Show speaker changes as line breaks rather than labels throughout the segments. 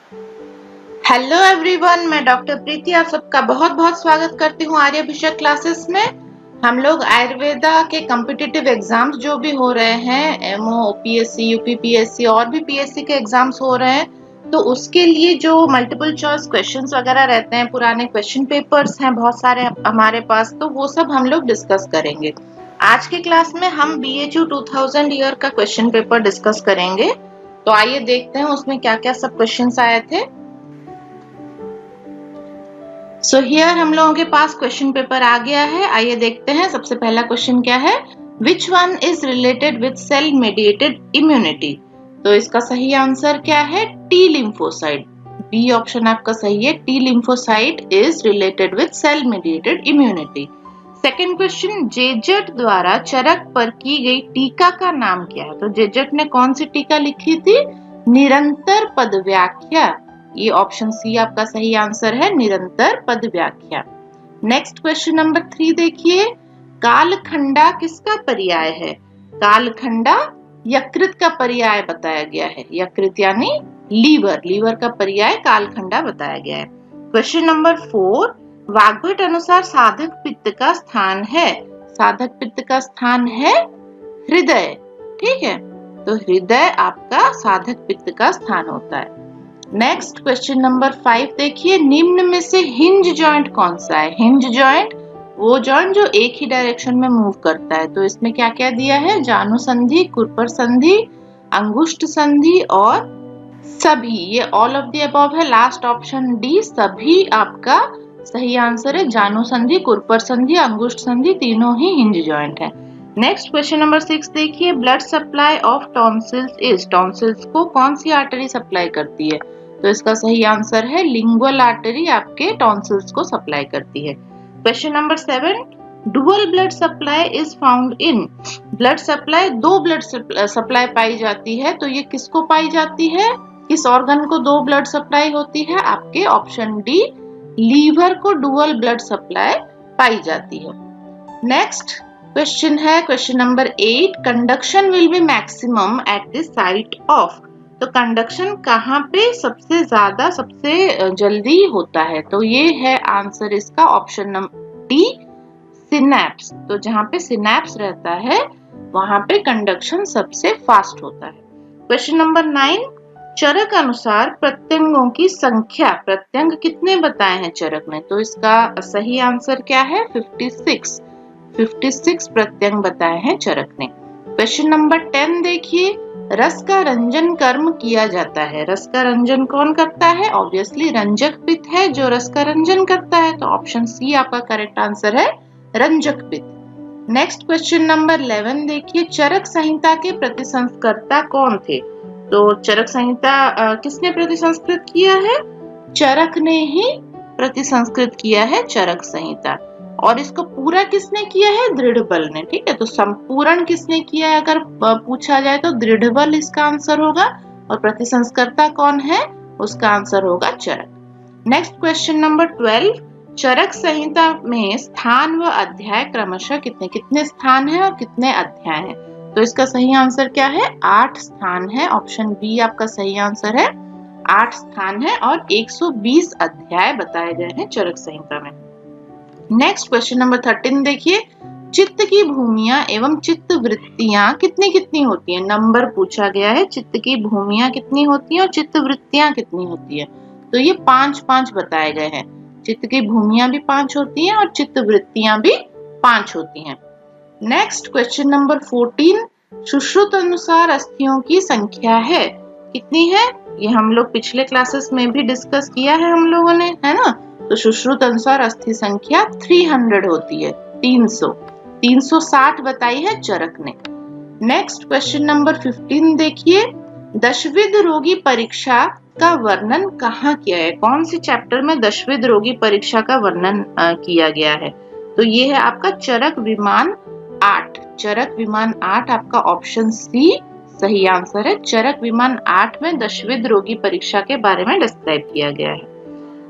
Hello everyone, मैं doctor प्रीति आप सबका बहुत बहुत स्वागत करती हूँ आर्यभिषक क्लासेस में। हम लोग आयुर्वेदा के कॉम्पिटिटिव एग्जाम्स जो भी हो रहे हैं, एमओ, ओपीएससी, यूपीपीएससी और भी पीएससी के एग्जाम्स हो रहे हैं, तो उसके लिए जो मल्टीपल चॉइस क्वेश्चंस वगैरह रहते हैं, पुराने क्वेश्चन पेपर्स हैं बहुत सारे हमारे पास, तो वो सब हम लोग डिस्कस करेंगे। आज के क्लास में हम BHU 2000 ईयर का क्वेश्चन पेपर डिस्कस करेंगे। तो आइए देखते हैं उसमें क्या क्या सब क्वेश्चंस आए थे। सो हियर हम लोगों के पास क्वेश्चन पेपर आ गया है। आइए देखते हैं सबसे पहला क्वेश्चन क्या है। Which one is related with cell mediated immunity? तो इसका सही आंसर क्या है? T lymphocyte. बी ऑप्शन आपका सही है। T lymphocyte is related with cell mediated immunity. Second question, जेजट द्वारा चरक पर की गई टीका का नाम क्या है? तो जेजट ने कौन सी टीका लिखी थी? निरंतर पद व्याख्या। ये ऑप्शन सी आपका सही आंसर है, निरंतर पद व्याख्या। नेक्स्ट क्वेश्चन नंबर 3 देखिए। कालखंडा किसका पर्याय है? कालखंडा यकृत का पर्याय बताया गया है। यकृत यानी लीवर, लीवर का पर्याय कालखंडा बताया गया है। क्वेश्चन नंबर 4, वाग्भट अनुसार साधक पित्त का स्थान है। साधक पित्त का स्थान है हृदय। ठीक है, तो हृदय आपका साधक पित्त का स्थान होता है। नेक्स्ट क्वेश्चन नंबर 5 देखिए। निम्न में से हिंज जॉइंट कौन सा है? हिंज जॉइंट वो जॉइंट जो एक ही डायरेक्शन में मूव करता है। तो इसमें क्या क्या दिया है? जानु संधि, कुरपर संधि, अंगुष्ठ संधि और सभी। ये ऑल ऑफ द अबव है। लास्ट ऑप्शन डी सभी आपका सही आंसर है। जानु संधि, कुरपर संधि, अंगुष्ठ संधि तीनों ही हिंज जॉइंट है। नेक्स्ट क्वेश्चन नंबर 6 देखिए। Blood supply of tonsils is? Tonsils को कौन सी आर्टरी सप्लाई करती है? तो इसका सही आंसर है लिंगुअल आर्टरी आपके टॉन्सिल्स को सप्लाई करती है। Question number 7, dual blood supply is found in? Blood supply, दो ब्लड सप्लाई पाई जाती है। तो ये किसको पाई जाती है? किस ऑर्गन को दो ब्लड सप्लाई होती है? आपके ऑप्शन डी लीवर को डुअल ब्लड सप्लाई पाई जाती है। नेक्स्ट क्वेश्चन है question number 8, conduction will be maximum eight the site of? तो कंडक्शन कहाँ पे सबसे ज्यादा सबसे जल्दी होता है? तो ये है आंसर इसका ऑप्शन नंबर डी सिनैप्स। तो जहाँ पे सिनैप्स रहता है वहां पे कंडक्शन सबसे फास्ट होता है। क्वेश्चन नंबर 9, चरक अनुसार प्रत्यंगों की संख्या। प्रत्यंग कितने बताए हैं चरक ने? तो इसका सही आंसर क्या है? 56। 56 प्रत्यंग बताए हैं चरक ने। क्वेश्चन नंबर 10 देखिए। रस का रंजन कर्म किया जाता है। रस का रंजन कौन करता है? ऑब्वियसली रंजक पित्त है जो रस का रंजन करता है। तो ऑप्शन सी आपका करेक्ट आंसर है, रंजक पित्त। नेक्स्ट क्वेश्चन नंबर 11 देखिए। चरक संहिता के प्रतिसंस्कर्ता कौन थे? तो चरक संहिता किसने प्रतिसंस्कृत किया है? चरक ने ही प्रतिसंस्कृत किया है चरक संहिता। और इसको पूरा किसने किया है? दृढ़बल ने। ठीक है, तो संपूर्ण किसने किया है अगर पूछा जाए तो दृढ़बल इसका आंसर होगा। और प्रतिसंस्कर्ता कौन है? उसका आंसर होगा चरक। नेक्स्ट क्वेश्चन नंबर 12, चरक संहिता में स्थान व अध्याय क्रमशः कितने कितने स्थान है और कितने अध्याय हैं? तो इसका सही आंसर क्या है? 8 स्थान है। ऑप्शन बी आपका सही आंसर है, 8 स्थान है और 120 अध्याय बताए गए हैं चरक संहिता में। नेक्स्ट क्वेश्चन नंबर 13 देखिए। चित्त की भूमियां एवं चित्त वृत्तियां कितनी कितनी होती है? नंबर पूछा गया है। चित्त की भूमियां कितनी होती है और चित्त वृत्तियां कितनी होती है? तो ये 5-5 बताए गए हैं। चित्त की भूमियां भी 5 होती हैं और चित्त वृत्तियां भी 5 होती हैं। नेक्स्ट क्वेश्चन नंबर 14, सुश्रुत अनुसार अस्थियों की संख्या है कितनी है? ये हम लोग पिछले क्लासेस में भी डिस्कस किया है हम लोगों ने, है ना? तो सुश्रुत अनुसार अस्थि संख्या 300 होती है, 300। 360 बताई है चरक ने। नेक्स्ट क्वेश्चन नंबर 15 देखिए। दशविध रोगी परीक्षा का वर्णन कहाँ किया है? कौन सी चैप्टर में दशविध रोगी परीक्षा का वर्णन किया गया है? तो ये है आपका चरक विमान 8। चरक विमान 8 आपका ऑप्शन सी सही आंसर है। चरक विमान 8 में दशविध रोगी परीक्षा के बारे में डिस्क्राइब किया गया है।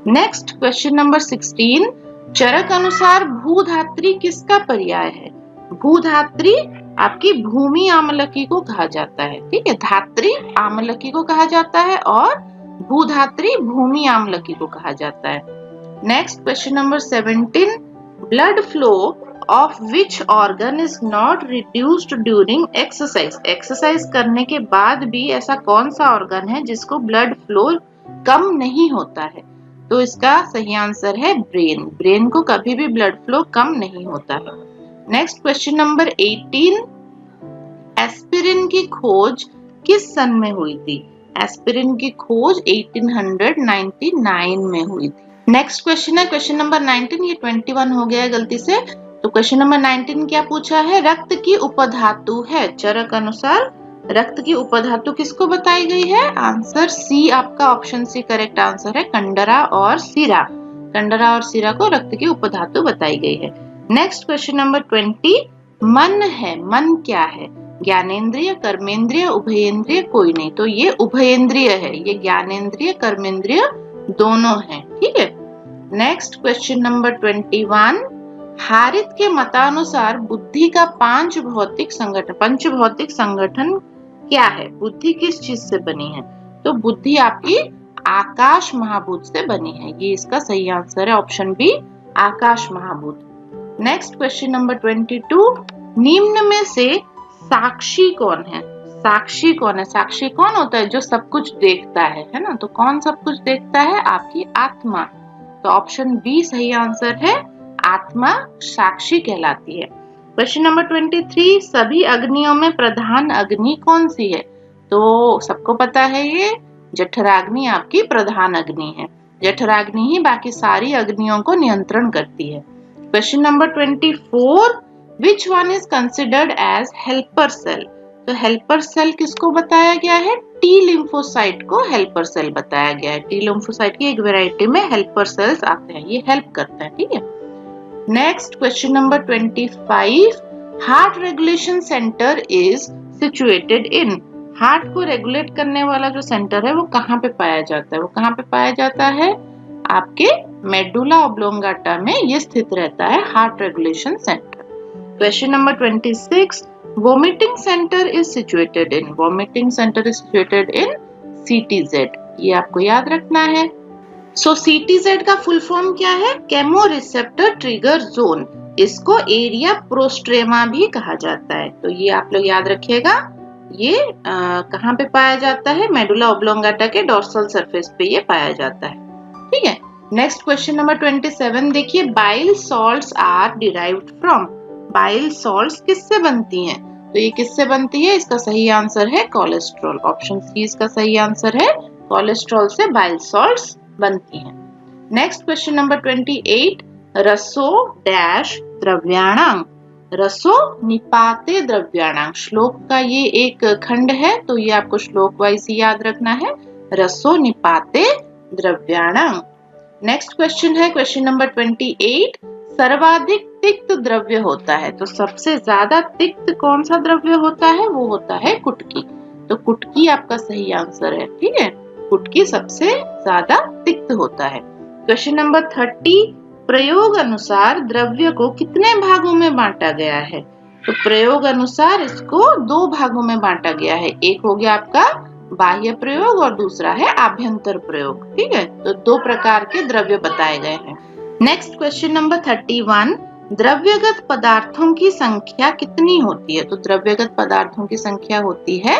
नेक्स्ट क्वेश्चन नंबर 16, चरक अनुसार भूधात्री किसका पर्याय है? भूधात्री आपकी भूमि आमलकी को कहा जाता है। ठीक है, धात्री आमलकी को कहा जाता है और भूधात्री भूमि आम्लकी को कहा जाता है। Next question number 17, blood flow of which organ is not reduced during exercise. Exercise करने के बाद भी ऐसा कौन सा ऑर्गन है जिसको ब्लड फ्लो कम नहीं होता है? तो इसका सही आंसर है ब्रेन। ब्रेन को कभी भी ब्लड फ्लो कम नहीं होता है। नेक्स्ट क्वेश्चन नंबर 18, एस्पिरिन की खोज किस सन में हुई थी? एस्पिरिन की खोज 1899 में हुई थी। नेक्स्ट क्वेश्चन है क्वेश्चन नंबर 19, ये 21 हो गया है गलती से। तो क्वेश्चन नंबर 19 क्या पूछा है? रक्त की उपधातु है चरक अनुसार रक्त की उपधातु किसको बताई गई है? आंसर सी आपका, ऑप्शन सी करेक्ट आंसर है, कंडरा और सीरा। कंडरा और सीरा को रक्त की उपधातु बताई गई है। नेक्स्ट क्वेश्चन नंबर 20, मन है, मन क्या है? ज्ञानेंद्रिय, कर्मेंद्रिय, उभयेंद्रिय, कोई नहीं। तो ये उभयेंद्रिय है, ये ज्ञानेंद्रिय कर्मेंद्रिय दोनों हैं, ठीक है। नेक्स्ट क्वेश्चन नंबर 21, हारित के मतानुसार बुद्धि का पंच भौतिक संगठन क्या है? बुद्धि किस चीज से बनी है? तो बुद्धि आपकी आकाश महाभूत से बनी है, ये इसका सही आंसर है, ऑप्शन बी आकाश महाभूत। नेक्स्ट क्वेश्चन नंबर 22, निम्न में से साक्षी कौन है? साक्षी कौन है? साक्षी कौन होता है? जो सब कुछ देखता है ना? तो कौन सब कुछ देखता है? आपकी आत्मा। तो ऑप्शन बी सही आंसर है, आत्मा साक्षी कहलाती है। क्वेश्चन नंबर 23, सभी अग्नियों में प्रधान अग्नि कौन सी है? तो सबको पता है ये जठराग्नि आपकी प्रधान अग्नि है। जठराग्नि ही बाकी सारी अग्नियों को नियंत्रण करती है। Question number 24, which one is considered as helper cell? तो हेल्पर सेल किसको बताया गया है? टी लिम्फोसाइट को हेल्पर सेल बताया गया है। टी लिम्फोसाइट की एक वैरायटी में हेल्पर सेल्स आते हैं, ये हेल्प करते हैं, ठीक है। Next question number 25, heart regulation centre is situated in. Heart को रेगुलेट करने वाला जो सेंटर है वो कहाँ पे पाया जाता है? वो कहाँ पे पाया जाता है? आपके मेडुला ऑब्लोंगाटा में ये स्थित रहता है heart regulation centre. Question number 26, vomiting centre is situated in. Vomiting centre is situated in CTZ, ये आपको याद रखना है। सो CTZ का फुल फॉर्म क्या है? Chemo receptor trigger zone. इसको एरिया प्रोस्ट्रेमा भी कहा जाता है, तो ये आप लोग याद रखिएगा। ये कहाँ पे पाया जाता है? मेडुला ऑब्लोंगाटा के डोर्सल सरफेस पे ये पाया जाता है, ठीक है। नेक्स्ट क्वेश्चन नंबर 27 देखिए, bile salts are derived from. Bile salts किससे बनती हैं? तो ये किससे बनती है? इसका सही आंसर है कोलेस्ट्रॉल, ऑप्शन सी इसका सही आंसर है, कोलेस्ट्रॉल से बाइल सॉल्ट्स बनती हैं। नेक्स्ट क्वेश्चन नंबर 28, रसो डैश द्रव्याणां। रसो निपाते द्रव्याणां, श्लोक का ये एक खंड है, तो ये आपको श्लोक वाइज याद रखना है, रसो निपाते द्रव्याणां। नेक्स्ट क्वेश्चन है क्वेश्चन नंबर 28, सर्वाधिक तिक्त द्रव्य होता है। तो सबसे ज्यादा तिक्त कौन सा द्रव्य होता है? वो होता है कुटकी। तो कुटकी आपका सही आंसर है, ठीक है। कुटकी सबसे ज्यादा तिक्त होता है। क्वेश्चन नंबर 30, प्रयोग अनुसार द्रव्य को कितने भागों में बांटा गया है? तो प्रयोग अनुसार इसको 2 भागों में बांटा गया है। एक हो गया आपका बाह्य प्रयोग और दूसरा है आभ्यंतर प्रयोग, ठीक है। तो 2 प्रकार के द्रव्य बताए गए हैं। नेक्स्ट क्वेश्चन नंबर 31, द्रव्यगत पदार्थों की संख्या कितनी होती है? तो द्रव्यगत पदार्थों की संख्या होती है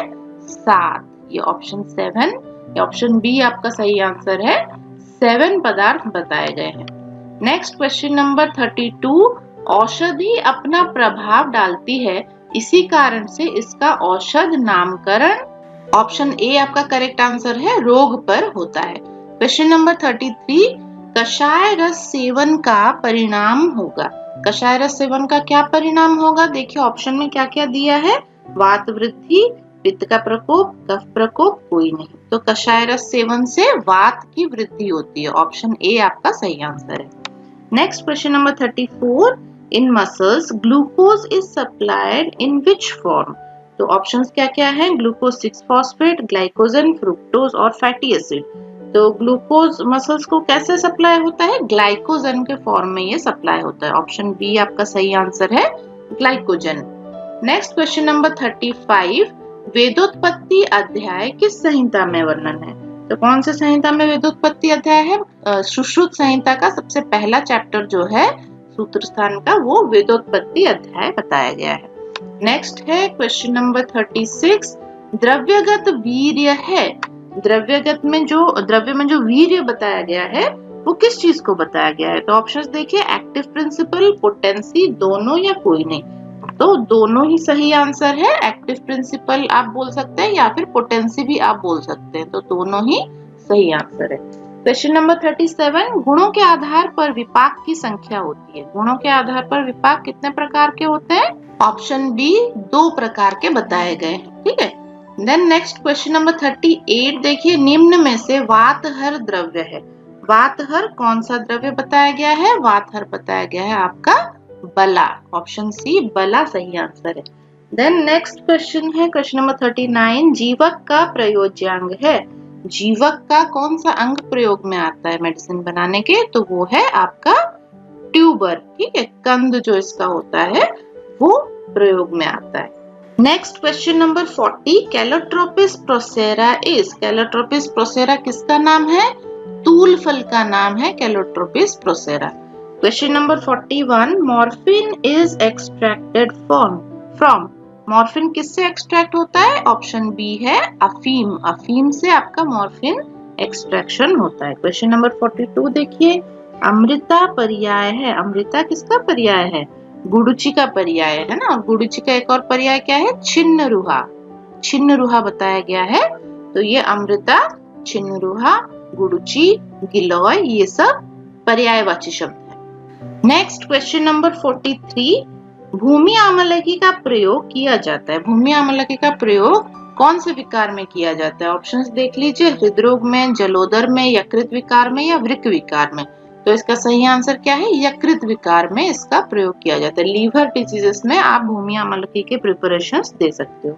7, ये ऑप्शन 7, ऑप्शन बी आपका सही आंसर है, 7 पदार्थ बताए गए हैं। नेक्स्ट क्वेश्चन नंबर 32, औषधि अपना प्रभाव डालती है, इसी कारण से इसका औषध नामकरण, ऑप्शन ए आपका करेक्ट आंसर है, रोग पर होता है। क्वेश्चन नंबर 33, कषाय रस सेवन का परिणाम होगा। कषाय रस सेवन का क्या परिणाम होगा? देखिए ऑप्शन में क्या क्या दिया है, वात वृद्धि, पित्त का प्रकोप, कफ प्रकोप, कोई नहीं। तो कषाय रस सेवन से वात की वृद्धि होती है, ऑप्शन ए आपका सही आंसर है। Next question number 34, in muscles glucose is supplied in which form. तो ऑप्शंस क्या क्या हैं, ग्लूकोज 6 फॉस्फेट, ग्लाइकोजन, फ्रुक्टोज और फैटी एसिड। तो ग्लूकोज मसल्स को कैसे सप्लाई होता है? ग्लाइकोजन के फॉर्म में ये सप्लाई होता है, ऑप्शन बी आपका सही आंसर है, ग्लाइकोजन। नेक्स्ट क्वेश्चन नंबर 35, वेदोत्पत्ति अध्याय किस संहिता में वर्णन है? तो कौन से संहिता में वेदोत्पत्ति अध्याय है? सुश्रुत संहिता का सबसे पहला चैप्टर जो है सूत्र स्थान का, वो वेदोत्पत्ति अध्याय बताया गया है। नेक्स्ट है क्वेश्चन नंबर 36, द्रव्यगत वीर्य है। द्रव्य में जो वीर्य बताया गया है वो किस चीज को बताया गया है? तो ऑप्शंस देखिए, एक्टिव प्रिंसिपल, पोटेंसी, दोनों या कोई नहीं। तो दोनों ही सही आंसर है। एक्टिव प्रिंसिपल आप बोल सकते हैं या फिर पोटेंसी भी आप बोल सकते हैं, तो दोनों ही सही आंसर है। क्वेश्चन नंबर 37, गुणों के आधार पर विपाक की संख्या होती है। गुणों के आधार पर विपाक कितने प्रकार के होते हैं? ऑप्शन बी 2 प्रकार के बताए गए हैं। ठीक है। देन नेक्स्ट क्वेश्चन नंबर 38 देखिए, निम्न में से वातहर द्रव्य है। वातहर कौन सा द्रव्य बताया गया है? वातहर बताया गया है आपका बला। ऑप्शन सी बला सही आंसर है। देन नेक्स्ट क्वेश्चन है क्वेश्चन नंबर 39, जीवक का प्रयोज्यांग है। जीवक का कौन सा अंग प्रयोग में आता है मेडिसिन बनाने के? तो वो है आपका ट्यूबर। ठीक है, कंद जो इसका होता है वो प्रयोग में आता है। Next question number 40, Calotropis procera is. Calotropis procera किसका नाम है? तूल फल का नाम है Calotropis procera. Question number 41, morphine is extracted from. Morphine किससे एक्सट्रैक्ट होता है? ऑप्शन बी है अफीम। अफीम से आपका मॉर्फिन एक्सट्रैक्शन होता है। क्वेश्चन नंबर 42 देखिए, अमृता पर्याय है। अमृता किसका पर्याय है? गुडुचि का पर्याय है ना। और गुडुचि का एक और पर्याय क्या है? छिन्नरुहा। छिन्नरुहा बताया गया है। तो ये अमृता, छिन्नरुहा, गुडुचि, गिलोय, ये सब पर्यायवाची शब्द है। नेक्स्ट क्वेश्चन नंबर 43, भूमि आमलकी का प्रयोग किया जाता है। भूमि आमलकी का प्रयोग कौन से विकार में किया जाता है? ऑप्शंस देख लीजिए, हृदरोग में, जलोदर में, यकृत विकार में या वृक्क विकार में। तो इसका सही आंसर क्या है? यकृत विकार में इसका प्रयोग किया जाता है। लीवर डिजीजेस में आप भूमि आमलकी के प्रिपरेशंस दे सकते हो।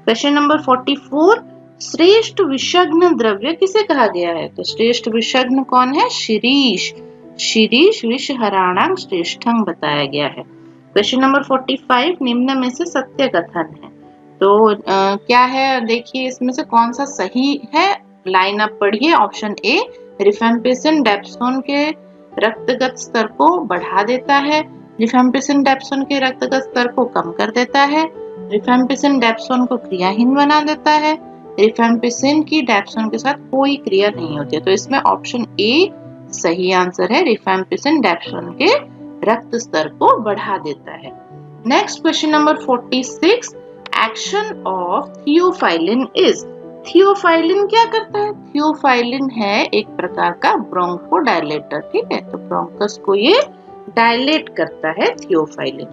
क्वेश्चन नंबर 44, श्रेष्ठ विषग्न द्रव्य किसे कहा गया है? तो श्रेष्ठ विषग्न कौन है? शिरीष। शिरीष विषहराणां श्रेष्ठं बताया गया है। क्वेश्चन नंबर 45, निम्न में से सत्य कथन है। तो क्या है? देखिए इसमें से कौन सा सही है? लाइन अप पढ़िए। ऑप्शन ए, रिफेम्पिसिन डेप्सोन के रक्तगत स्तर को बढ़ा देता है। रिफेम्पिसिन डेप्सोन के रक्तगत स्तर को कम कर देता है। रिफेम्पिसिन डेप्सोन को क्रियाहीन बना देता है। रिफेम्पिसिन की डेप्सोन के साथ कोई क्रिया नहीं होती है। तो इसमें ऑप्शन ए सही आंसर है। रिफेम्पिसिन डेप्सोन के रक्त स्तर को बढ़ा देता है। Next question number 46, action of theophylline is. Theophylline क्या करता है? थियोफाइलिन है एक प्रकार का ब्रोंकोडायलेटर। ठीक है, तो ब्रोंकस को ये डायलेट करता है थियोफाइलिन।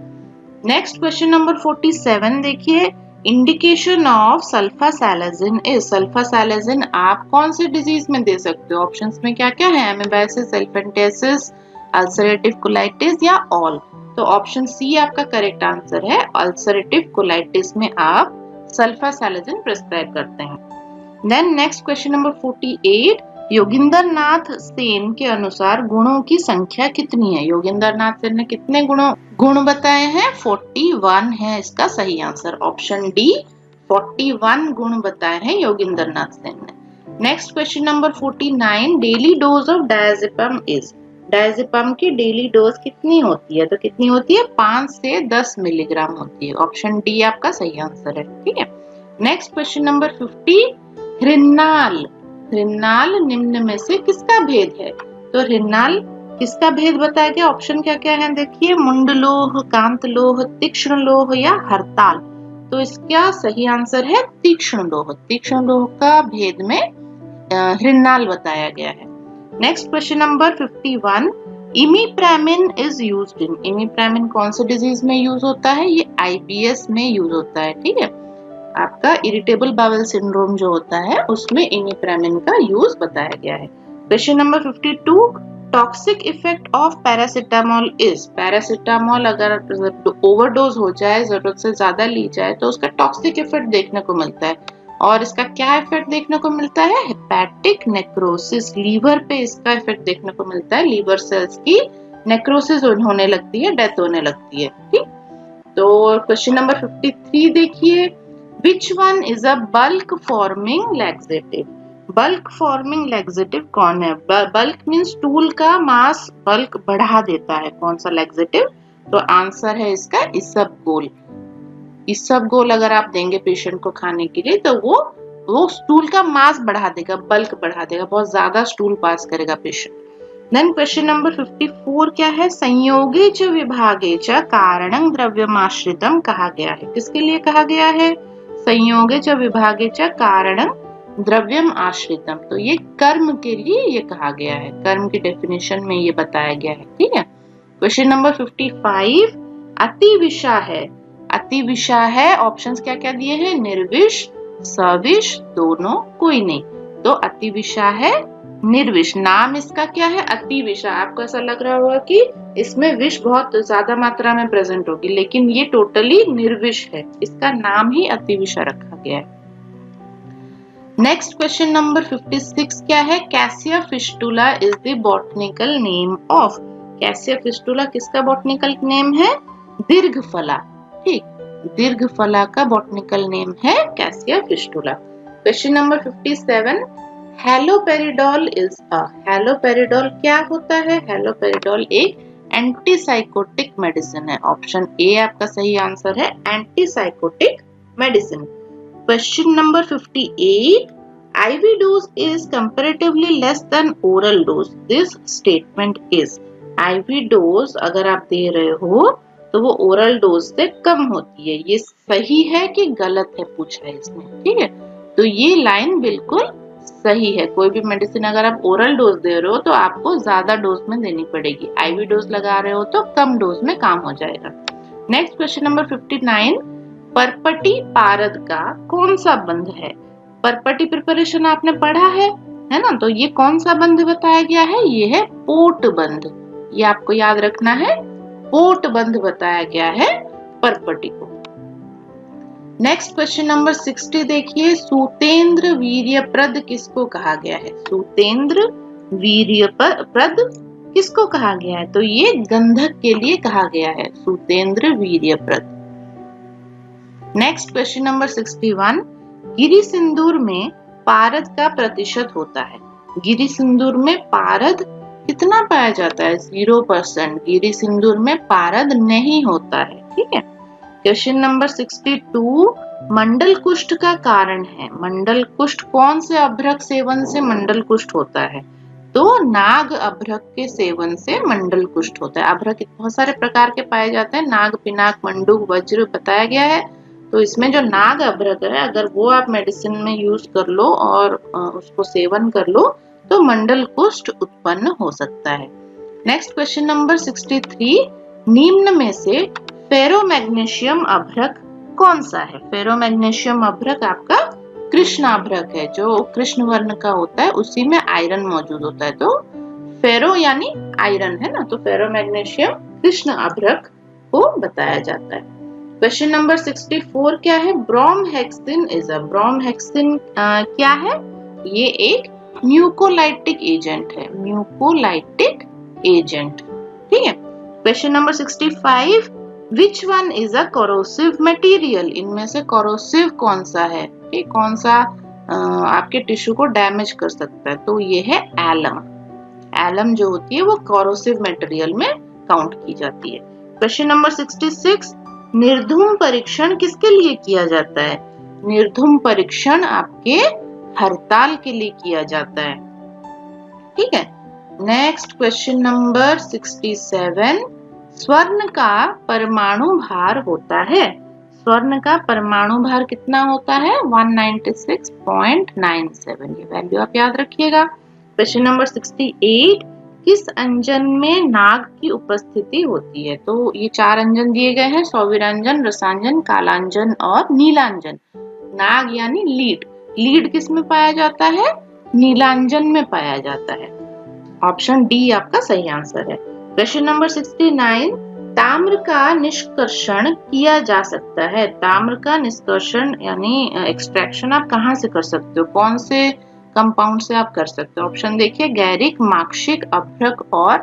नेक्स्ट क्वेश्चन नंबर 47 देखिए, इंडिकेशन ऑफ सल्फासैलाजिन इज। सल्फासैलाजिन आप कौन से डिजीज में दे सकते हो? ऑप्शंस में क्या क्या है? एमीबाइसिस, एलिफेंटियासिस, अल्सरेटिव कोलाइटिस या ऑल। तो ऑप्शन सी आपका करेक्ट आंसर है। अल्सरेटिव कोलाइटिस में आप सल्फासैलाजिन प्रिस्क्राइब करते हैं। Then next question number 48, Yogindra Nath Sen के अनुसार गुणों की संख्या कितनी है? योगिंदर नाथ सेन ने कितने गुण बताए हैं? 41 है इसका सही आंसर। ऑप्शन डी 41 गुण बताए हैं योगिंदर नाथ सेन ने। Next question number 49, daily dose of diazepam is. Diazepam की डेली डोज कितनी होती है? तो कितनी होती है? 5 से 10 मिलीग्राम होती है। ऑप्शन डी आपका सही आंसर है। ठीक है। Next question number 50, ह्रिन्नाल। ह्रिन्नाल निम्न में से किसका भेद है? तो ह्रिन्नाल किसका भेद बताया गया? ऑप्शन क्या क्या है देखिए, मुंडलोह, कांतलोह, तीक्ष्ण लोह या हरताल। तो इसका सही आंसर है तीक्ष्ण लोह। तीक्ष्ण लोह का भेद में ह्रिन्नाल बताया गया है। Next question number 51, imipramine is used in. Imipramine कौन से डिजीज में यूज होता है? ये आईबीएस में यूज होता है। ठीक है, आपका इरिटेबल बाउल सिंड्रोम जो होता है उसमें इमीप्रेमिन का यूज बताया गया है। Question number 52, toxic effect of paracetamol is. Paracetamol अगर ओवरडोज हो जाए, जरूरत से ज्यादा ली जाए, तो उसका टॉक्सिक इफेक्ट देखने को मिलता है। और इसका क्या इफेक्ट देखने को मिलता है? Hepatic necrosis. लीवर पे इसका इफेक्ट देखने को मिलता है। लीवर सेल्स की नेक्रोसिस होने लगती है, डेथ होने लगती है। ठीक, तो क्वेश्चन नंबर 53 देखिए, Which one is a bulk forming laxative? Bulk forming laxative कौन है? बल्क मीन्स टूल का मास बल्क बढ़ा देता है, कौन सा लैक्सेटिव? तो आंसर है इसका इसबगोल। इसबगोल अगर आप देंगे पेशेंट को खाने के लिए तो वो स्टूल का मास बढ़ा देगा, बल्क बढ़ा देगा, बहुत ज्यादा स्टूल पास करेगा पेशेंट। देन क्वेश्चन नंबर 54 क्या है? संयोगे च विभागे च कारणं द्रव्यमाश्रितम कहा गया है। किसके लिए कहा गया है? संयोगे च विभागे च कारणं द्रव्यम आश्रितम, तो ये कर्म के लिए ये कहा गया है, कर्म की डेफिनेशन में ये बताया गया है। ठीक है। क्वेश्चन नंबर 55 अति विषा है। अति विषा है, ऑप्शंस क्या क्या दिए हैं? निर्विष, सविष, दोनों, कोई नहीं। तो अति विषा है निर्विष। नाम इसका क्या है? अति विषा। आपको ऐसा लग रहा होगा कि इसमें विष बहुत ज्यादा मात्रा में प्रेजेंट होगी, लेकिन ये टोटली निर्विष है, इसका नाम ही अति विषा रखा गया है। नेक्स्ट क्वेश्चन नंबर 56 क्या है? Cassia fistula is the botanical name of. Cassia fistula किसका बॉटनिकल नेम है? दीर्घफला। ठीक, दीर्घफला का बॉटनिकल नेम है Cassia fistula. Question number 57 haloperidol is a. Haloperidol क्या होता है? हैलोपेरिडोल एक एंटीसाइकोटिक मेडिसिन है। ऑप्शन ए आपका सही आंसर है, antipsychotic medicine. Question number 58 IV dose is comparatively less than oral dose. This statement is IV dose अगर आप दे रहे हो तो वो ओरल डोज से कम होती है। ये सही है कि गलत है पूछा है इसमें। ठीक है, तो ये लाइन बिल्कुल सही है। कोई भी मेडिसिन अगर आप ओरल डोज दे रहे हो तो आपको ज्यादा डोज में देनी पड़ेगी, IV डोज लगा रहे हो तो कम डोज में काम हो जाएगा। नेक्स्ट क्वेश्चन नंबर 59 परपटी पारद का कौन सा बंध है? परपटी प्रिपरेशन आपने पढ़ा है ना? तो ये कौन सा बंध बताया गया है? ये है पोट बंध। ये आपको याद रखना है, पोट बंध बताया गया है परपटी को। नेक्स्ट क्वेश्चन नंबर 60 देखिए, सूतेंद्र वीर्यप्रद किसको कहा गया है? सूतेंद्र वीर्यप्रद किसको कहा गया है? तो ये गंधक के लिए कहा गया है, सूतेंद्र वीर्यप्रद। नेक्स्ट क्वेश्चन नंबर 61 गिरि सिंदूर में पारद का प्रतिशत होता है। गिरि सिंदूर में पारद कितना पाया जाता है? 0%। गिरि सिंदूर में पारद नहीं होता है। ठीक है। क्वेश्चन नंबर 62 मंडल कुष्ठ का कारण है। मंडल कुष्ठ कौन से अभ्रक सेवन से मंडल कुष्ठ होता है? तो नाग अभ्रक के सेवन से मंडल कुष्ठ होता है। अभ्रक बहुत सारे प्रकार के पाए जाते हैं, नाग, पिनाक, मंडूक, वज्र बताया गया है। तो इसमें जो नाग अभ्रक है अगर वो आप मेडिसिन में यूज कर लो और उसको सेवन कर लो तो मंडल कुष्ठ उत्पन्न हो सकता है। नेक्स्ट क्वेश्चन नंबर 63 निम्न में से फेरोमैग्नीशियम अभ्रक कौन सा है? फेरोमैग्नीशियम अभ्रक आपका कृष्ण अभ्रक है, जो कृष्ण वर्ण का होता है, उसी में आयरन मौजूद होता है। तो फेरो यानी आयरन है ना, तो फेरोमैग्नीशियम कृष्ण अभ्रक को बताया जाता है। क्वेश्चन नंबर 64 क्या है? Bromhexine is a. ब्रोमहेक्सिन क्या है? ये एक म्यूकोलाइटिक एजेंट है, म्यूकोलाइटिक एजेंट। ठीक है। Question number 65 which one is a corrosive material. इनमें से कोरोसिव कौन सा है? कौन सा आपके टिश्यू को डैमेज कर सकता है? तो ये है एलम। एलम जो होती है वो कोरोसिव मटेरियल में काउंट की जाती है। क्वेश्चन नंबर 66 निर्धूम परीक्षण किसके लिए किया जाता है? निर्धूम परीक्षण आपके हड़ताल के लिए किया जाता है। ठीक है। नेक्स्ट क्वेश्चन नंबर 67 स्वर्ण का परमाणु भार होता है। स्वर्ण का परमाणु भार कितना होता है? 196.97। ये वैल्यू आप याद रखिएगा। क्वेश्चन नंबर 68 किस अंजन में नाग की उपस्थिति होती है? तो ये 4 अंजन दिए गए हैं, सौविरांजन, रसांजन, कालांजन और नीलांजन। नाग यानी लीड। लीड किस में पाया जाता है? नीलांजन में पाया जाता है। ऑप्शन डी आपका सही आंसर है। क्वेश्चन नंबर 69 ताम्र का निष्कर्षण किया जा सकता है। ताम्र का निष्कर्षण यानी एक्सट्रैक्शन आप कहाँ से कर सकते हो? कौन से कंपाउंड से आप कर सकते हो? ऑप्शन देखिए, गैरिक, माक्षिक, अभ्रक और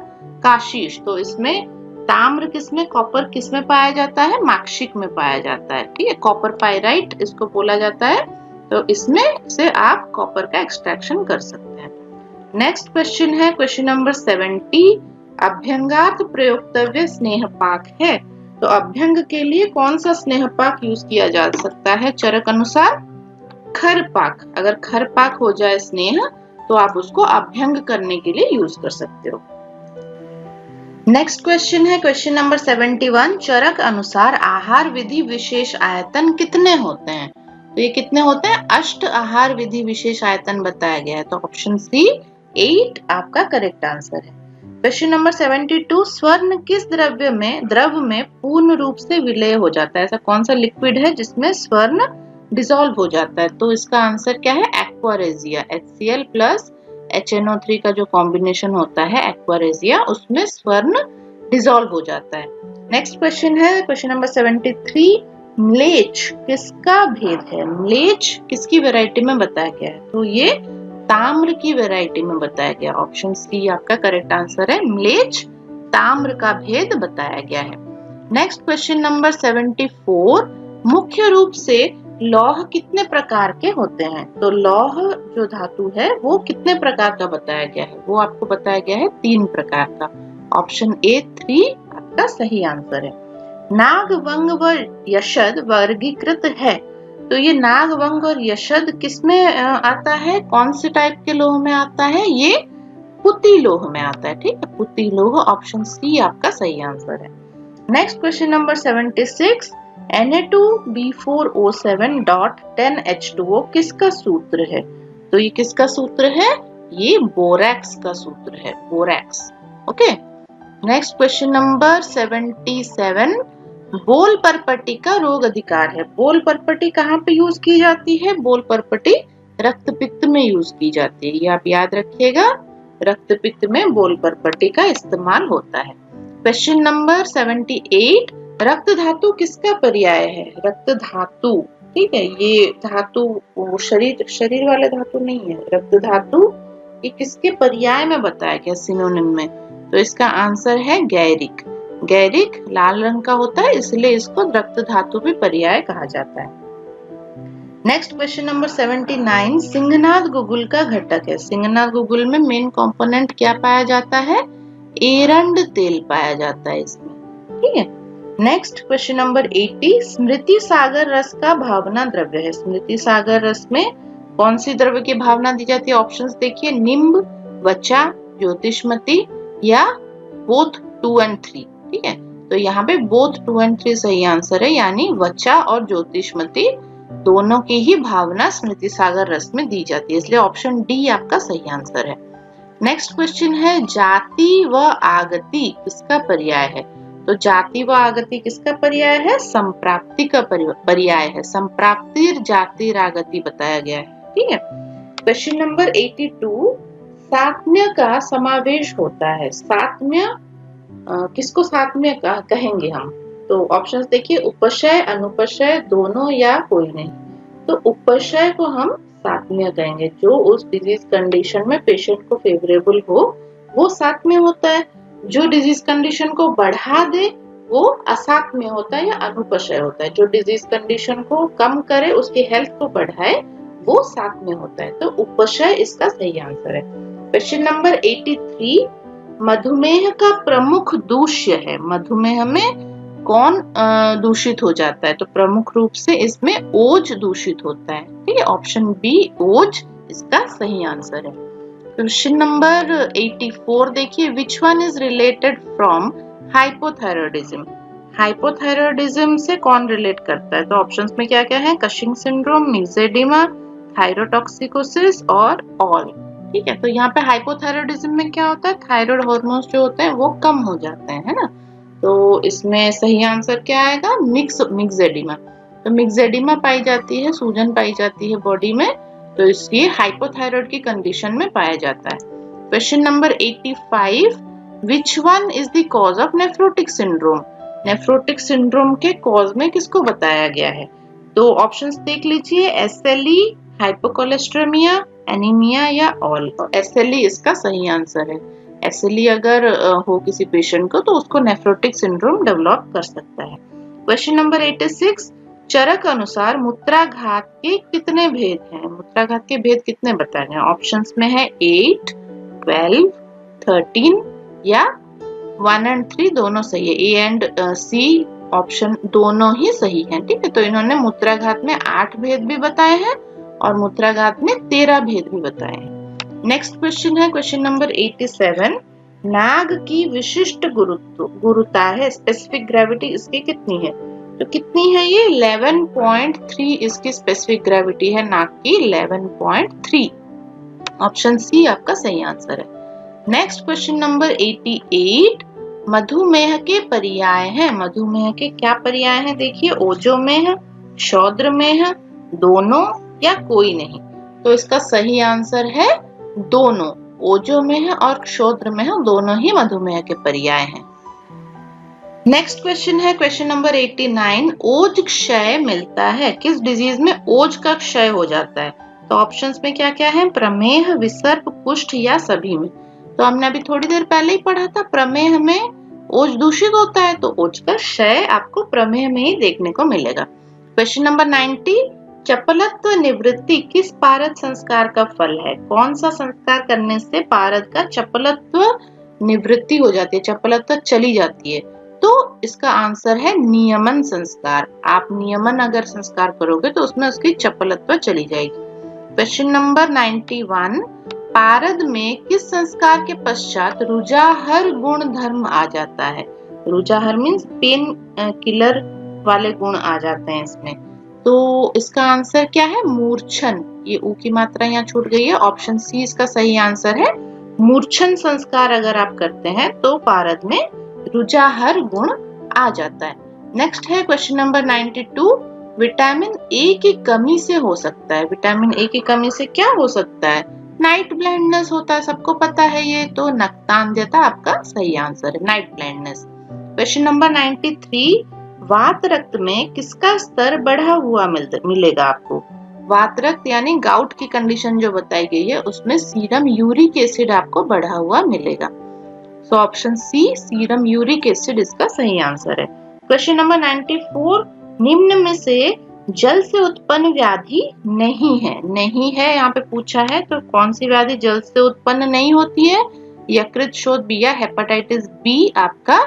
काशीश। तो इसमें ताम्र किसमें, कॉपर किसमें पाया जाता है? माक्षिक में पाया जाता है। ठीक है, कॉपर पाइराइट इसको बोला जाता है। तो इसमें से आप कॉपर का एक्सट्रैक्शन कर सकते हैं। नेक्स्ट क्वेश्चन है क्वेश्चन नंबर 70। अभ्यंगार्थ प्रयोक्तव्य स्नेहपाक है, तो अभ्यंग के लिए कौन सा स्नेहपाक यूज किया जा सकता है चरक अनुसार? खरपाक। अगर खरपाक हो जाए स्नेह तो आप उसको अभ्यंग करने के लिए यूज कर सकते हो। नेक्स्ट क्वेश्चन है क्वेश्चन नंबर 71। चरक अनुसार आहार विधि विशेष आयतन कितने होते हैं? तो ये कितने होते हैं? अष्ट आहार विधि विशेष आयतन बताया गया है, तो ऑप्शन सी 8 आपका करेक्ट आंसर है। Question number 72। स्वर्ण किस द्रव में पूर्ण रूप से विलय हो जाता है? ऐसा कौन सा लिक्विड है जिसमें स्वर्ण डिसॉल्व हो जाता है? तो इसका आंसर क्या है? एक्वारेजिया। HCl प्लस HNO3 का जो कॉम्बिनेशन होता है एक्वारेजिया, उसमें स्वर्ण डिसॉल्व हो जाता है। नेक्स्ट क्वेश्चन है क्वेश्चन नंबर 73। म्लेच्छ किसका भेद है? म्लेच्छ किसकी वैरायटी में बताया गया है? तो ये ताम्र की वैरायटी में बताया गया। ऑप्शन सी आपका करेक्ट आंसर है, म्लेच्छ ताम्र का भेद बताया गया है। Next question number 74। मुख्य रूप से लौह कितने प्रकार के होते हैं? तो लौह जो धातु है वो कितने प्रकार का बताया गया है? वो आपको बताया गया है 3 प्रकार का। ऑप्शन ए 3 आपका सही आंसर है। नाग, वंग व यशद वर्गीकृत है, तो ये नाग, वंग और यशद किसमें आता है? कौन से टाइप के लोह में आता है? ये पुती लोह में आता है। ठीक है, पुती लोह। ऑप्शन सी आपका सही आंसर है। Next question number 76। Na2B4O7.10H2O किसका सूत्र है? तो ये किसका सूत्र है? ये बोरैक्स का सूत्र है, borax. Okay. Next question number 77। बोल परपटी का रोग अधिकार है। बोल परपटी कहाँ पे यूज की जाती है? बोल परपटी रक्तपित्त में यूज की जाती है, ये आप याद रखिएगा। रक्तपित्त में बोल परपटी का इस्तेमाल होता है। Question number 78। रक्त धातु किसका पर्याय है? रक्त धातु, ठीक है, ये धातु वो शरीर वाले धातु नहीं है। रक्त धातु ये किसके पर्याय में बताया गया? सिनोनिम में। तो इसका आंसर है गैरिक। गैरिक लाल रंग का होता है, इसलिए इसको रक्त धातु भी पर्याय कहा जाता है। Next question number 79। सिंहनाद गुगुल का घटक है। सिंहनाद गुगुल में मेन कंपोनेंट क्या पाया जाता है? एरंड तेल पाया जाता है इसमें। ठीक है। Next question number 80। स्मृति सागर रस का भावना द्रव्य है। स्मृति सागर रस में कौन सी द्रव्य की भावना दी जाती है? ऑप्शंस देखिए, निम्ब, वचा, ज्योतिषमती या बोथ 2 और 3। ठीक है, तो यहाँ पे बोथ 2 और 3 सही आंसर है, यानी वचा और ज्योतिषमती दोनों की ही भावना स्मृति सागर रस में दी जाती है, इसलिए ऑप्शन डी आपका सही आंसर है। नेक्स्ट क्वेश्चन है जाति व आगति किसका पर्याय है? तो जाति व आगति किसका पर्याय है? संप्राप्ति का पर्याय है। संप्राप्तिर जातिर आगति बताया गया है। ठीक है। Question number 82। सात्म्य का समावेश होता है। सात्म्य किसको सात्म्य कहेंगे हम? तो ऑप्शंस देखिए, उपशय, अनुपशय, दोनों या कोई नहीं। तो उपशय को हम सात्म्य कहेंगे। जो उस डिजीज कंडीशन में पेशेंट को फेवरेबल हो वो सात्म्य होता है। जो डिजीज कंडीशन को बढ़ा दे वो असात्म्य होता है या अनुपशय होता है। जो डिजीज कंडीशन को कम करे, उसकी हेल्थ को बढ़ाए, वो सात्म्य होता है। तो उपशय इसका सही आंसर है। Question number 83। मधुमेह का प्रमुख दूष्य है। मधुमेह में कौन दूषित हो जाता है? तो प्रमुख रूप से इसमें ओज दूषित होता है। ठीक है, ऑप्शन बी ओज इसका सही आंसर है। क्वेश्चन नंबर 84 देखिए, विच one is related from hypothyroidism. Hypothyroidism से कौन रिलेट करता है? तो ऑप्शंस में क्या क्या है? कशिंग सिंड्रोम, मिक्सेडिमा, थायरोटॉक्सिकोसिस और ऑल। ठीक है, तो यहाँ पे हाइपोथायरॉयडिज्म में क्या होता है? थायराइड हार्मोन्स जो होते हैं वो कम हो जाते हैं, है ना। तो इसमें सही आंसर क्या आएगा? मिक्सेडिमा। तो मिक्सेडिमा पाई जाती है, सूजन पाई जाती है बॉडी में, तो इसलिए हाइपोथायराइड की कंडीशन में पाया जाता है। Question number 85। Which one is the cause of nephrotic syndrome. Nephrotic syndrome के कॉज में किसको बताया गया है? तो ऑप्शंस देख लीजिए, SLE, हाइपोकोलेस्ट्रेमिया, एनीमिया या ऑल। SLE इसका सही आंसर है। SLE अगर हो किसी पेशेंट को तो उसको नेफ्रोटिक सिंड्रोम डेवलप कर सकता है। Question number 86। चरक अनुसार मूत्राघात के कितने भेद हैं? मूत्राघात के भेद कितने बताए गए? ऑप्शंस में है 8, 12, 13 या 1 और 3 दोनों सही है। ए एंड सी ऑप्शन दोनों ही सही हैं। ठीक है, तो इन्होंने मूत्राघात में 8 भेद भी बताए हैं और मूत्राघात में 13 भेद भी बताए हैं। नेक्स्ट क्वेश्चन है क्वेश्चन नंबर 87। नाग की विशिष्ट गुरुता है, स्पेसिफिक ग्रेविटी इसकी कितनी है? तो कितनी है ये? 11.3 इसकी स्पेसिफिक ग्रेविटी है, नाग की 11.3। ऑप्शन सी आपका सही आंसर है। Next question number 88। मधुमेह के पर्याय हैं। मधुमेह के क्या पर्याय हैं? देखिए, ओजोमेह, शौद्रमेह, दोनों या कोई नहीं। तो इसका सही आंसर है दोनों। ओजोमेह और शौद्रमेह दोनों ही मधुमेह के पर्याय हैं। नेक्स्ट क्वेश्चन है क्वेश्चन नंबर 89। ओज क्षय मिलता है किस डिजीज में? ओज का क्षय हो जाता है। तो ऑप्शंस में क्या क्या है? प्रमेह, विसर्प, कुष्ठ या सभी में। तो हमने अभी थोड़ी देर पहले ही पढ़ा था, प्रमेह में ओज दूषित होता है तो ओज का क्षय आपको प्रमेह में ही देखने को मिलेगा। Question number 90। चपलत्व निवृत्ति किस पारद संस्कार का फल है? कौन सा संस्कार करने से पारद का चपलत्व निवृत्ति हो जाती है, चपलत्व चली जाती है? तो इसका आंसर है नियमन संस्कार। आप नियमन अगर संस्कार करोगे तो उसमें उसकी चपलत्व चली जाएगी। Question number 91। पारद में किस संस्कार के पश्चात रुजाहर गुण धर्म आ जाता है? रुजाहर मीन्स पेन किलर वाले गुण आ जाते हैं इसमें। तो इसका आंसर क्या है? मूर्छन। ये ऊ की मात्रा यहाँ छूट गई है। ऑप्शन सी इसका सही आंसर है। मूर्छन संस्कार अगर आप करते हैं तो पारद में रुजाहर गुण आ जाता है। नेक्स्ट है क्वेश्चन नंबर 92। विटामिन ए की कमी से हो सकता है। विटामिन ए की कमी से क्या हो सकता है? नाइट ब्लाइंडनेस होता है, सबको पता है ये। तो नक्तांध्यता आपका सही आंसर है, नाइट ब्लाइंडनेस। Question number 93। वात रक्त में किसका स्तर बढ़ा हुआ मिलेगा आपको? वात रक्त यानी गाउट की कंडीशन जो बताई गई है उसमें सीरम यूरिक एसिड आपको बढ़ा हुआ मिलेगा। So option C serum uric acid इसका सही आंसर है। Question number 94। निम्न में से जल से उत्पन्न व्याधि नहीं है। नहीं है यहाँ पे पूछा है, तो कौन सी व्याधि जल से उत्पन्न नहीं होती है? यकृत शोथ बी या हेपेटाइटिस बी आपका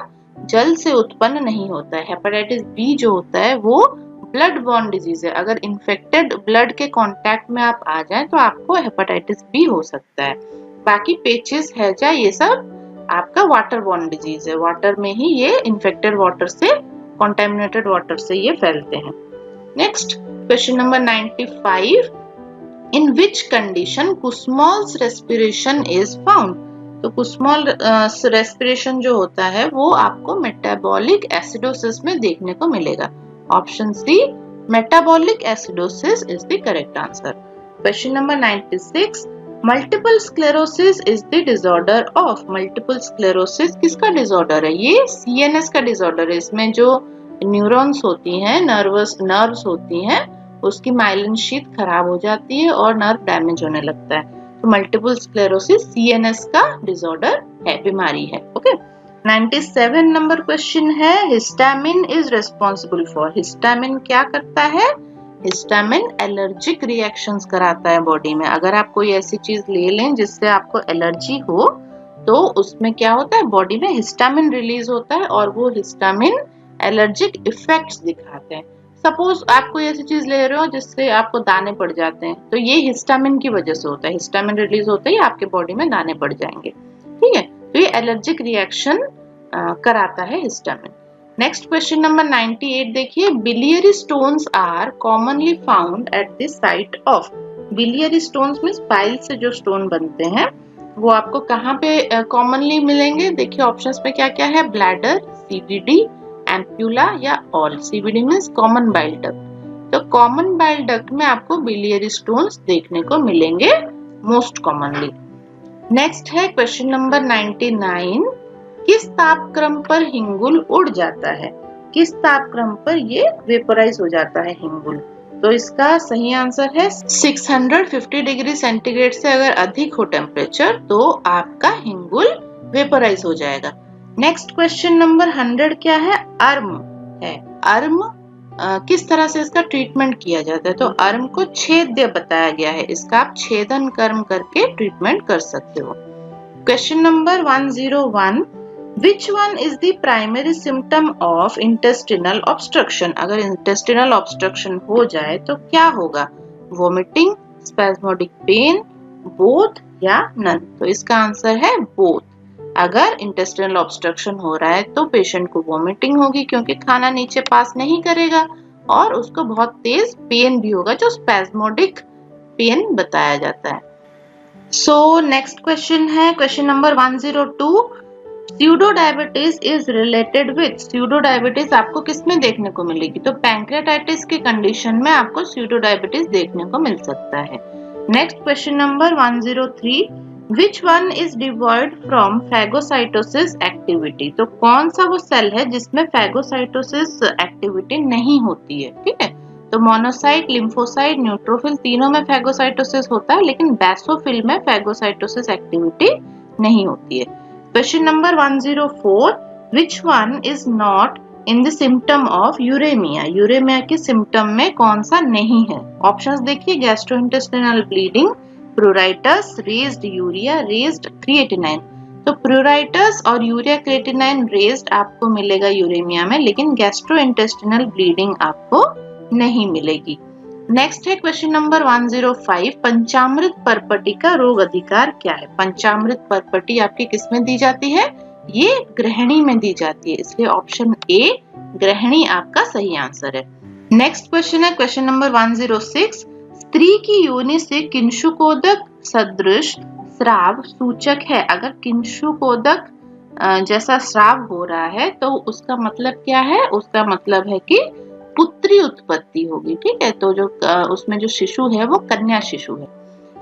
जल से उत्पन्न नहीं होता है। हेपेटाइटिस बी जो होता है वो ब्लड बॉर्न डिजीज है। अगर इन्फेक्टेड ब्लड के कांटेक्ट में आप आ जाएं तो आपको हेपेटाइटिस बी हो सकता है। बाकी पेचिस, हैजा ये सब आपका वाटर बॉर्न डिजीज है। वाटर में ही ये इन्फेक्टेड वाटर से, कॉन्टेमिनेटेड वाटर से ये फैलते हैं। Next question number 95। In which condition Kussmaul's respiration is found? तो कुस्मॉल रेस्पिरेशन जो होता है वो आपको मेटाबॉलिक एसिडोसिस में देखने को मिलेगा। Option C metabolic acidosis is the correct answer. Question number 96। Multiple sclerosis is the disorder of. Multiple sclerosis किसका डिसऑर्डर है? ये सीएनएस का डिसऑर्डर है। इसमें जो न्यूरॉन्स होती हैं, नर्व्स होती हैं, उसकी माइलिन शीथ खराब हो जाती है और नर्व डैमेज होने लगता है। तो मल्टीपल स्क्लेरोसिस सीएनएस का डिसऑर्डर है, बीमारी है। ओके। 97 नंबर क्वेश्चन है। Histamine is responsible for. Histamine क्या करता है? हिस्टामिन एलर्जिक रिएक्शंस कराता है बॉडी में। अगर आप कोई ऐसी चीज ले लें जिससे आपको एलर्जी हो तो उसमें क्या होता है? बॉडी में हिस्टामिन रिलीज होता है और वो हिस्टामिन एलर्जिक इफेक्ट्स दिखाते हैं। सपोज आप कोई ऐसी चीज ले रहे हो जिससे आपको दाने पड़ जाते हैं, तो ये हिस्टामिन की वजह से होता है। हिस्टामिन रिलीज होते ही आपके बॉडी में दाने पड़ जाएंगे। ठीक है, तो ये एलर्जिक रिएक्शन कराता है हिस्टामिन। नेक्स्ट क्वेश्चन नंबर 98 देखिए। Biliary stones are commonly found at the site of. Biliary stones means bile से जो स्टोन बनते हैं वो आपको कहाँ पे कॉमनली मिलेंगे? देखिए ऑप्शंस में क्या क्या है? ब्लैडर, सीबीडी, एम्प्यूला या all. CBD means common bile duct. तो कॉमन बाइल डक्ट में आपको बिलियरी स्टोन्स देखने को मिलेंगे मोस्ट कॉमनली। नेक्स्ट है क्वेश्चन नंबर 99। किस तापक्रम पर हिंगुल उड़ जाता है? किस तापक्रम पर ये वेपोराइज हो जाता है हिंगुल? तो इसका सही आंसर है 650 डिग्री सेंटीग्रेड से अगर अधिक हो टेम्परेचर तो आपका हिंगुल वेपोराइज हो जाएगा। नेक्स्ट क्वेश्चन नंबर 100 क्या है? अर्म है। अर्म किस तरह से इसका ट्रीटमेंट किया जाता है। तो अर्म को छेद्य बताया गया है, इसका आप छेदन कर्म करके ट्रीटमेंट कर सकते हो। Question number 101, which one is the primary symptom of intestinal obstruction. अगर इंटेस्टिनल ऑब्स्ट्रक्शन हो जाए तो क्या होगा? वोमिटिंग, स्पैस्मोडिक पेन, बोथ या नन। तो इसका आंसर है बोथ। अगर इंटेस्टिनल ऑब्स्ट्रक्शन हो रहा है तो पेशेंट को वोमिटिंग होगी क्योंकि खाना नीचे पास नहीं करेगा, और उसको बहुत तेज पेन भी होगा जो स्पैस्मोडिक पेन बताया जाता है। सो नेक्स्ट क्वेश्चन है question number 102, pseudo diabetes is related with. Pseudo diabetes आपको किसमें देखने को मिलेगी? तो पैंक्रेटाइटिस के कंडीशन में आपको स्यूडो डायबिटीज देखने को मिल सकता है। Next question number 103, which one is devoid from phagocytosis activity. तो कौन सा वो सेल है जिसमें फैगोसाइटोसिस एक्टिविटी नहीं होती है? ठीक है, तो मोनोसाइट, लिम्फोसाइट, न्यूट्रोफिल तीनों में फैगोसाइटोसिस होता है, लेकिन बेसोफिल में फैगोसाइटोसिस एक्टिविटी नहीं होती है। Question number 104, which one is not in the symptom of uraemia. Uraemia के सिम्टम में कौन सा नहीं है? ऑप्शंस देखिए, gastrointestinal bleeding, pruritus, raised urea, raised creatinine. तो प्रूराइटस और यूरिया क्रिएटिनाइन रेज्ड आपको मिलेगा यूरेमिया में, लेकिन गैस्ट्रोइंटेस्टिनल ब्लीडिंग आपको नहीं मिलेगी। नेक्स्ट है क्वेश्चन नंबर 105, पंचामृत परपटी का रोग अधिकार क्या है? पंचामृत परपटी आपकी किसमें दी जाती है? ये गृहिणी में दी जाती है, इसलिए ऑप्शन ए गृहिणी आपका सही आंसर है। नेक्स्ट क्वेश्चन है क्वेश्चन नंबर 106, स्त्री की योनि से किंशुकोदक सदृश स्राव सूचक है। अगर किंशुकोदक जैसा स्राव हो रहा है तो उसका मतलब क्या है? उसका मतलब है कि पुत्री उत्पत्ति होगी। ठीक है, तो जो उसमें जो शिशु है वो कन्या शिशु है।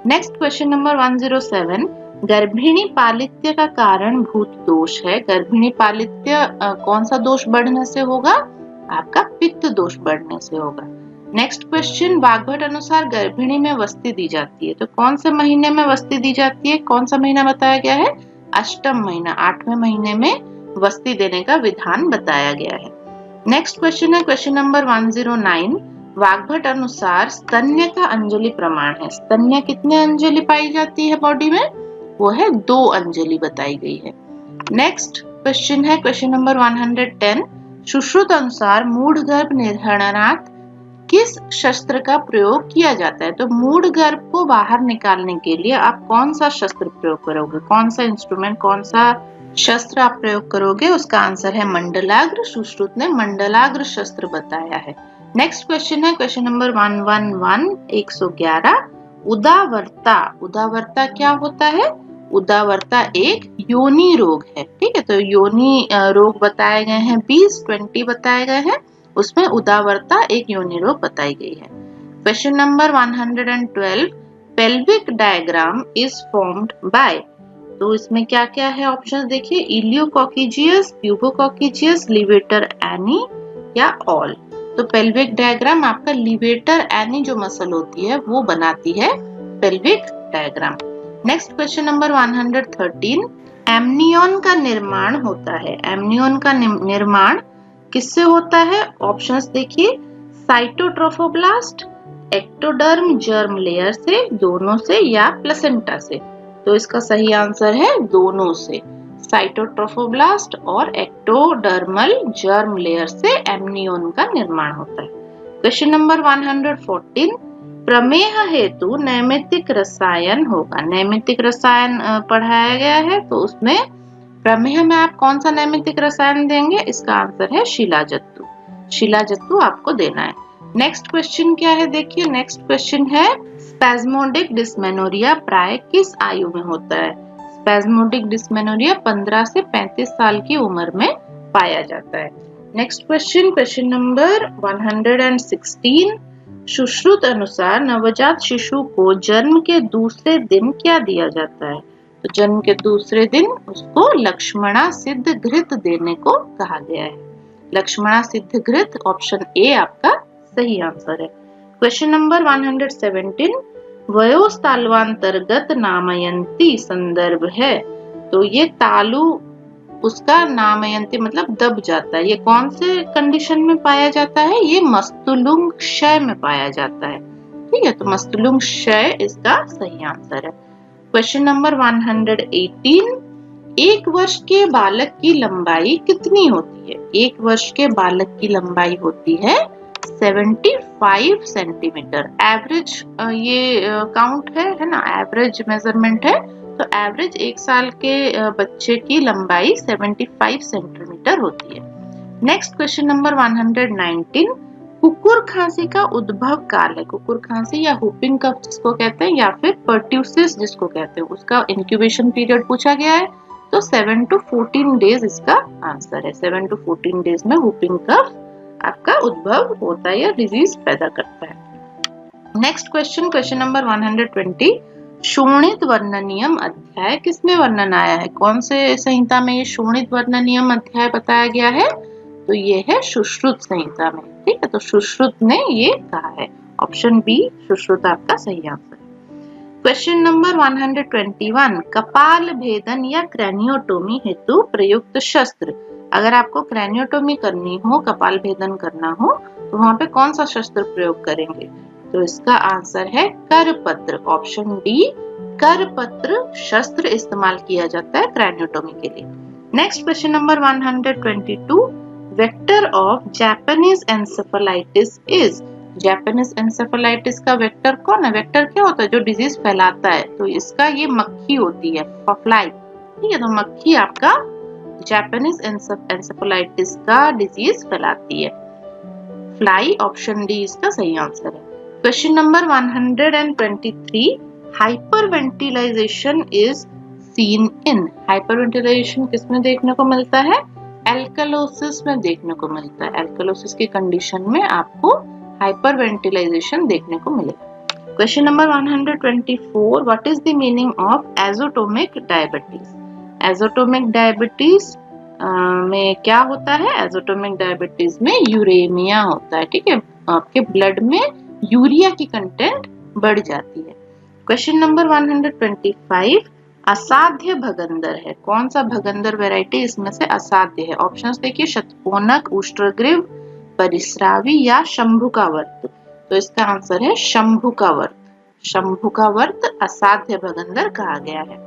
नेक्स्ट क्वेश्चन नंबर 107, गर्भिणी पालित्य का कारण भूत दोष है। गर्भिणी पालित्य कौन सा दोष बढ़ने से होगा? आपका पित्त दोष बढ़ने से होगा। नेक्स्ट क्वेश्चन, वाग्भट अनुसार गर्भिणी में वस्ती दी जाती है, तो कौन से महीने में वस्ती दी जाती है? कौन सा महीना बताया गया है? अष्टम महीना, 8वें महीने में वस्ती देने का विधान बताया गया है। नेक्स्ट क्वेश्चन है क्वेश्चन नंबर 109, वाग्भट अनुसार स्तन्य का अंजलि प्रमाण है। स्तन्य कितने अंजलि पाई जाती है बॉडी में? वो है 2 अंजलि बताई गई है। नेक्स्ट क्वेश्चन है क्वेश्चन नंबर 110, सुश्रुत अनुसार मूढ़ गर्भ निर्हरणार्थ किस शस्त्र का प्रयोग किया जाता है? तो मूढ़ गर्भ को बाहर निकालने के लिए आप कौन सा शस्त्र प्रयोग करोगे? कौन सा इंस्ट्रूमेंट, कौन सा शस्त्र आप प्रयोग करोगे? उसका आंसर है मंडलाग्र। सुश्रुत ने मंडलाग्र शस्त्र बताया है। नेक्स्ट क्वेश्चन है क्वेश्चन नंबर 111, उदावरता। उदावरता क्या होता है? उदावरता एक योनि रोग है। ठीक है, तो योनि रोग बताए गए हैं 20 बताए गए हैं, उसमें उदावरता एक योनि रोग बताई गई है। Question number 112, pelvic diagram is formed by. तो इसमें क्या क्या है? ऑप्शंस देखिए, इलियोकॉकिजियस, प्यूबोकॉकिजियस, लिवेटर एनी या ऑल। तो पेल्विक डायग्राम आपका लिवेटर एनी जो मसल होती है वो बनाती है pelvic diagram. Next question number 113, amnion का निर्माण होता है। एमनियन का निर्माण किससे होता है? ऑप्शंस देखिए, साइटोट्रोफोब्लास्ट, एक्टोडर्म जर्म लेयर से, दोनों से, या प्लेसेंटा से। तो इसका सही आंसर है दोनों से, साइटोट्रोफोब्लास्ट और एक्टोडर्मल जर्म लेयर से एमनियन का निर्माण होता है। क्वेश्चन नंबर 114, प्रमेह हेतु नैमित्तिक रसायन होगा। नैमित्तिक रसायन पढ़ाया गया है, तो उसमें प्रमेह में आप कौन सा नैमित्तिक रसायन देंगे? इसका आंसर है शिलाजत्तु। शिलाजत्तु आपको देना है। नेक्स्ट क्वेश्चन क्या है? देखिए, नेक्स्ट क्वेश्चन है, स्पैस्मोडिक डिस्मेनोरिया प्राय किस आयु में होता है? स्पैस्मोडिक डिस्मेनोरिया 15 से 35 साल की उम्र में पाया जाता है। Next question, question number 116, Sushruta अनुसार नवजात शिशु को जन्म के दूसरे दिन क्या दिया जाता है? तो जन्म के दूसरे दिन उसको लक्ष्मणा सिद्ध घृत देने को कहा गया है। लक्ष्मणा सिद्ध घृत ऑप्शन ए आपका सही आंसर है। क्वेश्चन नंबर 117, वयोस्ताल्वांतर्गत नामयंती संदर्भ है। तो ये तालु उसका नामयंती मतलब दब जाता है। ये कौन से कंडीशन में पाया जाता है? ये मस्तुलुंग क्षय में पाया जाता है। ठीक है, तो मस्तुलुंग क्षय इसका सही आंसर है। क्वेश्चन नंबर 118, एक वर्ष के बालक की लंबाई कितनी होती है? एक वर्ष के बालक की लंबाई होती है 75 सेंटीमीटर। एवरेज ये काउंट है ना, एवरेज मेजरमेंट है। तो एवरेज एक साल के बच्चे की लंबाई 75 सेंटीमीटर होती है। नेक्स्ट क्वेश्चन नंबर 119, कुकुर खांसी का उद्भव काल है। कुकुर खांसी या हुपिंग कफ जिसको कहते हैं, या फिर पर्ट्यूसिस जिसको कहते हैं, उसका इंक्यूबेशन पीरियड पूछा गया है। तो 7 to 14 डेज इसका आंसर है। 7 to 14 डेज में हुपिंग कफ आपका उद्भव होता है या डिजीज पैदा करता है। नेक्स्ट क्वेश्चन, क्वेश्चन नंबर 120, शोणित वर्ण नियम अध्याय किसमें वर्णन आया है? कौन से संहिता में ये शोणित वर्ण नियम अध्याय बताया गया है? तो ये है सुश्रुत संहिता में। ठीक है, तो सुश्रुत ने ये कहा है। ऑप्शन बी सुश्रुत आपका सही आंसर है। क्वेश्चन नंबर 121, कपाल भेदन या क्रैनियोटोमी हेतु प्रयुक्त शस्त्र। अगर आपको क्रैनियोटोमी करनी हो, कपाल भेदन करना हो, तो वहां पे कौन सा शस्त्र प्रयोग करेंगे? तो इसका आंसर है करपत्र। ऑप्शन डी करपत्र शस्त्र इस्तेमाल किया जाता है क्रैनियोटोमी के लिए। Next question number 122, vector of Japanese encephalitis is. Japanese encephalitis का वेक्टर कौन है? वेक्टर क्या होता है? जो डिजीज फैलाता है। तो इसका ये मक्खी होती है, फ्लाई। ठीक है, तो मक्खी आपका जापानीज एन्सेफेलाइटिस का डिजीज फैलाती है, फ्लाई। ऑप्शन डी इसका सही आंसर है। Question number 123, hyperventilation is seen in. Hyperventilation किसमें देखने को मिलता है? एल्कलोसिस में देखने को मिलता है। एल्कलोसिस की कंडीशन में आपको हाइपरवेंटिलाइजेशन देखने को मिलेगा। Question number 124, what is the meaning of azotemic diabetes? Azotemic diabetes में क्या होता है? एजोटोमिक डायबिटीज में यूरेमिया होता है। ठीक है, आपके ब्लड में यूरिया की कंटेंट बढ़ जाती है। क्वेश्चन नंबर 125, असाध्य भगंदर है। कौन सा भगंदर वैरायटी इसमें से असाध्य है? ऑप्शंस देखिए, शतकोनक, उष्ट्रग्रीव, परिस्रावी या शंभु का वर्त। तो इसका आंसर है शंभु का वर्त। शंभु का वर्त असाध्य भगंदर कहा गया है।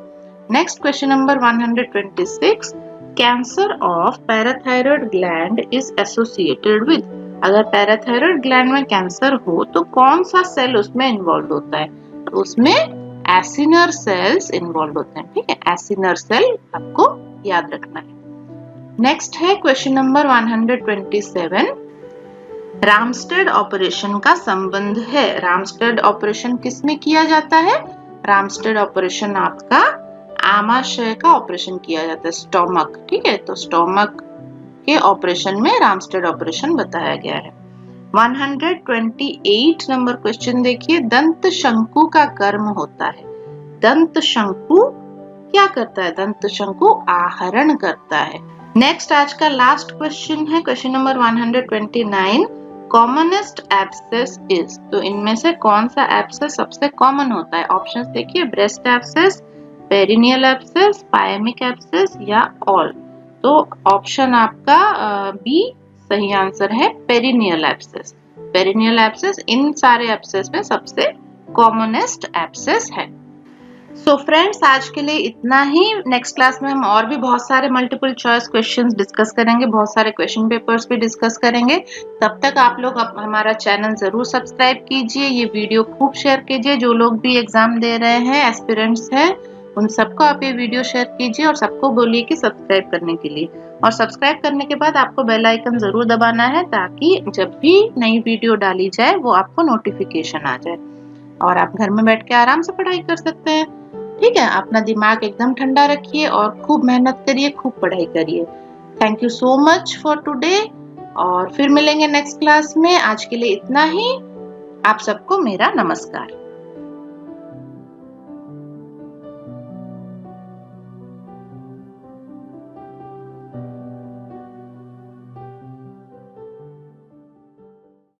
Next question number 126, cancer of parathyroid gland is associated with. अगर पैराथायरॉयड ग्लैंड में कैंसर हो तो कौन सा सेल उसमें इन्वॉल्व होता है? तो उसमें एसिनर सेल्स इन्वॉल्व होते हैं। ठीक है, एसिनर सेल आपको याद रखना है। नेक्स्ट है क्वेश्चन नंबर 127, रामस्टेड ऑपरेशन का संबंध है। रामस्टेड ऑपरेशन किसमें किया जाता है? रामस्टेड ऑपरेशन आपका आमाशय का ऑपरेशन किया जाता है, स्टोमक। ठीक है, तो स्टोमक के ऑपरेशन में रामस्टेड ऑपरेशन बताया गया है। 128 नंबर क्वेश्चन देखिए, दंत शंकु का कर्म होता है। दंत शंकु क्या करता है? दंत शंकु आहरण करता है। नेक्स्ट आज का लास्ट क्वेश्चन है question number 129, commonest abscess is. तो इनमें से कौन सा एब्सेस सबसे कॉमन होता है? ऑप्शंस देखिए, breast abscess, perineal abscess, pyaemic abscess या ऑल। तो ऑप्शन आपका बी सही आंसर है, पेरिनियल एब्सेस। पेरिनियल एब्सेस इन सारे एब्सेस में सबसे कॉमनेस्ट एब्सेस है। सो फ्रेंड्स, आज के लिए इतना ही। नेक्स्ट क्लास में हम और भी बहुत सारे मल्टीपल चॉइस क्वेश्चंस डिस्कस करेंगे, बहुत सारे क्वेश्चन पेपर्स भी डिस्कस करेंगे। तब तक आप लोग हमारा चैनल जरूर सब्सक्राइब कीजिए, ये वीडियो खूब शेयर कीजिए। जो लोग भी एग्जाम दे रहे हैं, एस्पिरेंट्स हैं, उन सबको आप ये वीडियो शेयर कीजिए और सबको बोलिए कि सब्सक्राइब करने के लिए। और सब्सक्राइब करने के बाद आपको बेल आइकन जरूर दबाना है, ताकि जब भी नई वीडियो डाली जाए वो आपको नोटिफिकेशन आ जाए और आप घर में बैठ के आराम से पढ़ाई कर सकते हैं। ठीक है, अपना दिमाग एकदम ठंडा रखिए और खूब मेहनत करिए, खूब पढ़ाई करिए। Thank you so much for today, और फिर मिलेंगे नेक्स्ट क्लास में। आज के लिए इतना ही। आप सबको मेरा नमस्कार।